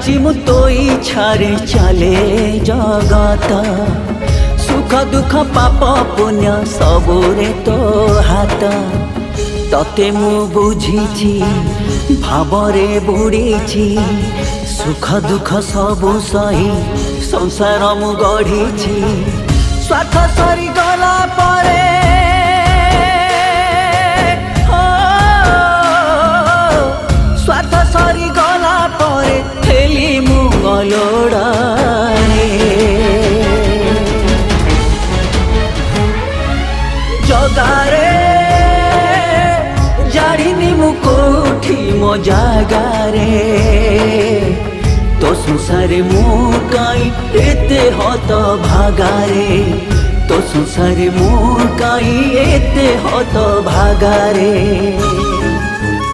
जानिछि मु तो इच्छारे चले जगत सुख दुख पाप पुण्य सबुरे तो हाथ तते मु बुझीछि भावरे बुड़ीछि सुख दुख सबु सही संसार मु गढ़ीछि स्वार्थ सरी गला परे स्वार्थ सरी गला परे हेली मु गलोड़ारे जगारे जानी मु कोठी मो जागारे तो संसारे मु काई एते हत भागारे तो संसारे मु काई एते हत भागारे।